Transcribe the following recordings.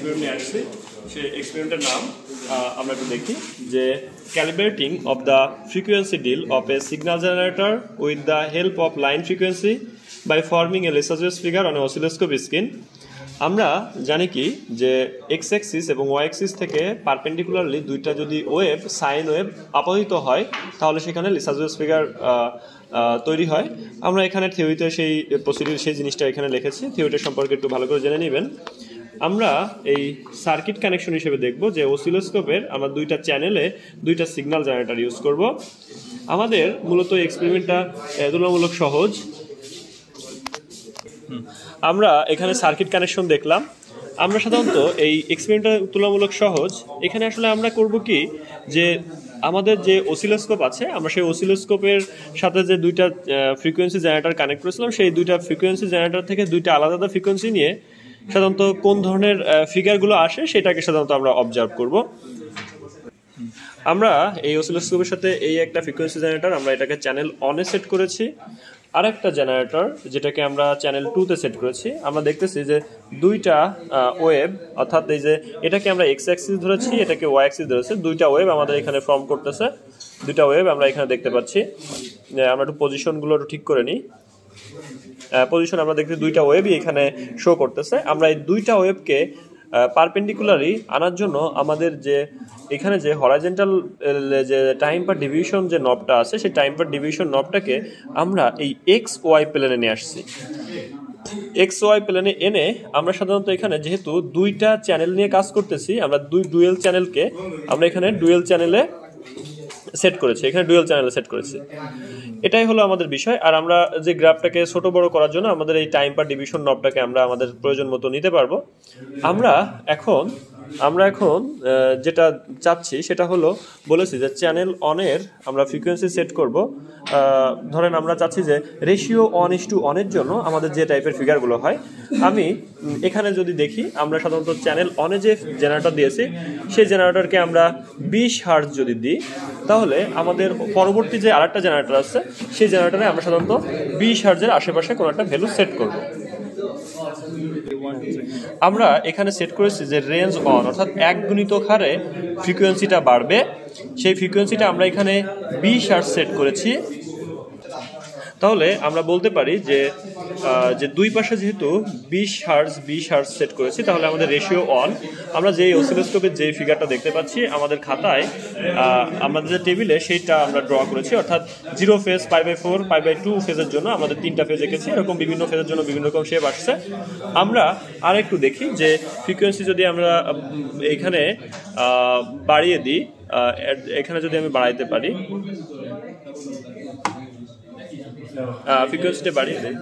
Experiment নিয়ে আসছি। সেই এক্সপেরিমেন্টের নাম আমরা একটু দেখি যে calibrating of the frequency deal of a signal generator with the help of line frequency by forming a Lissajous figure on a oscilloscope screen. আমরা জানি কি যে এক্স অ্যাক্সিস এবং ওয়াই অ্যাক্সিস থেকে পারপেন্ডিকুলারলি দুইটা যদি ওয়েভ সাইন ওয়েভ আপতিত হয় তাহলে সেখানে Lissajous ফিগার তৈরি হয়। আমরা এখানে থিওরিতে সেই প্রসিডিউর সেই জিনিসটা এখানে লিখেছি, থিওরিটা সম্পর্কে একটু ভালো করে জেনে নেবেন। আমরা এই সার্কিট কানেকশন হিসেবে দেখব যে অসিলোস্কোপের আমরা দুইটা চ্যানেলে দুইটা সিগন্যাল জেনারেটর ইউজ করব। আমাদের মূলত এক্সপেরিমেন্টটা তুলনামূলক সহজ। আমরা এখানে সার্কিট কানেকশন দেখলাম। আমরা সাধারণত এই এক্সপেরিমেন্টটা তুলনামূলক সহজ। এখানে আসলে আমরা করব কি যে আমাদের যে অসিলোস্কোপ আছে আমরা সেই অসিলোস্কোপের সাথে যে দুইটা ফ্রিকোয়েন্সি জেনারেটর কানেক্ট করেছিলাম সেই দুইটা ফ্রিকোয়েন্সি জেনারেটর থেকে দুইটা আলাদা আলাদা ফ্রিকোয়েন্সি নিয়ে সাধারণত কোন ধরনের ফিগারগুলো আসে সেটাকে সাধারণত আমরা অবজার্ভ করব। আমরা এই অসিলোস্কোপের সাথে এই একটা ফ্রিকোয়েন্সি জেনারেটর আমরা এটাকে চ্যানেল অনে সেট করেছি, আর একটা জেনারেটর যেটাকে আমরা চ্যানেল 2-তে সেট করেছি। আমরা দেখতেছি যে দুইটা ওয়েভ, অর্থাৎ এই যে এটাকে আমরা এক্স অ্যাক্সিস ধরেছি, এটাকে ওয়াই অ্যাক্সিস ধরেছি, দুইটা ওয়েভ আমাদের এখানে ফর্ম করতেছে। দুইটা ওয়েভ আমরা এখানে দেখতে পাচ্ছি। আমরা একটু পজিশনগুলো একটু ঠিক করে নিই। পজিশন আমরা দেখতে দুইটা ওয়েভই এখানে শো করতেছে। আমরা এই দুইটা ওয়েভকে পারপেন্ডিকুলারি আনার জন্য আমাদের যে এখানে যে হরাইজন্টাল যে টাইম পার ডিভিশন যে নবটা আছে সেই টাইম পার ডিভিশন নবটাকে আমরা এই এক্স ওয়াই প্লেনে নিয়ে আসছি। এক্স ওয়াই প্লেনে এনে আমরা সাধারণত এখানে যেহেতু দুইটা চ্যানেল নিয়ে কাজ করতেছি আমরা ডুয়েল চ্যানেলকে আমরা এখানে ডুয়েল চ্যানেলে সেট করেছি, এখানে ডুয়েল চ্যানেলে সেট করেছি। এটাই হলো আমাদের বিষয়। আর আমরা যে গ্রাফটাকে ছোট বড় করার জন্য আমাদের এই টাইম পার ডিভিশন নবটাকে আমরা আমাদের প্রয়োজন মতো নিতে পারবো। আমরা এখন যেটা চাচ্ছি সেটা হলো বলেছি যে চ্যানেল অনের আমরা ফ্রিকোয়েন্সি সেট করব। ধরেন আমরা চাচ্ছি যে রেশিও 1:1 জন্য আমাদের যে টাইপের ফিগারগুলো হয়। আমি এখানে যদি দেখি আমরা সাধারণত চ্যানেল অনে যে জেনারেটর দিয়েছি সেই জেনারেটরকে আমরা 20 হার্জ যদি দিই তাহলে আমাদের পরবর্তী যে আরেকটা জেনারেটর আছে সেই জেনারেটরে আমরা সাধারণত 20 হার্জের আশেপাশে কোনো একটা ভ্যালু সেট করব। আমরা এখানে সেট করেছি যে রেঞ্জ অন, অর্থাৎ এক গুণিতক হারে ফ্রিকোয়েন্সিটা বাড়বে। সেই ফ্রিকোয়েন্সিটা আমরা এখানে 20 হার্জ সেট করেছি। তাহলে আমরা বলতে পারি যে দুই পাশে যেহেতু 20 হার্জ সেট করেছি তাহলে আমাদের রেশিও অন, আমরা যে অসিলোস্কোপের যে ফিগারটা দেখতে পাচ্ছি আমাদের খাতায় আমাদের যে টেবিলে সেইটা আমরা ড্র করেছি, অর্থাৎ 0 ফেজ, π/4, π/2 ফেজের জন্য আমাদের 3টা ফেজ এঁকেছি। এরকম বিভিন্ন ফেজের জন্য বিভিন্ন রকম শেপ আসছে। আমরা আর একটু দেখি যে ফ্রিকোয়েন্সি যদি আমরা এখানে বাড়িয়ে দিই, এখানে যদি আমি বাড়াইতে পারি, ফ্রিকোয়েন্সিটা বাড়িয়ে দিই।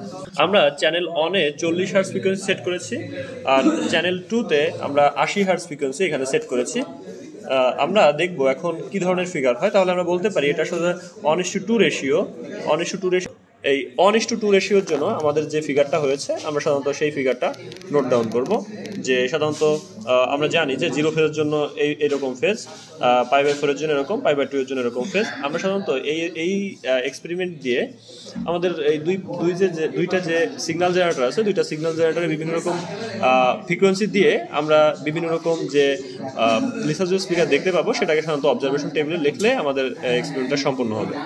আমরা চ্যানেল অনে 40 হার্জ ফ্রিকোয়েন্সি সেট করেছি, আর চ্যানেল 2-তে আমরা 80 হার্জ ফ্রিকোয়েন্সি এখানে সেট করেছি। আমরা দেখব এখন কি ধরনের ফিগার হয়। তাহলে আমরা বলতে পারি এটা আসলে 1:2 রেশিও। এই 1:2 রেশিওর জন্য আমাদের যে ফিগারটা হয়েছে আমরা সাধারণত সেই ফিগারটা নোট ডাউন করব। যে সাধারণত আমরা জানি যে 0 ফেজের জন্য এইরকম ফেজ, π/4 এর জন্য এরকম, π/2 এর জন্য এরকম ফেজ। আমরা সাধারণত এই এক্সপেরিমেন্ট দিয়ে আমাদের এই দুইটা যে সিগন্যাল জেনারেটর আছে দুইটা সিগন্যাল জেনারেটরে বিভিন্ন রকম ফ্রিকোয়েন্সি দিয়ে আমরা বিভিন্ন রকম যে Lissajous ফিগার দেখতে পাবো সেটাকে সাধারণত অবজারভেশন টেবিলে লিখলে আমাদের এক্সপেরিমেন্টটা সম্পূর্ণ হবে।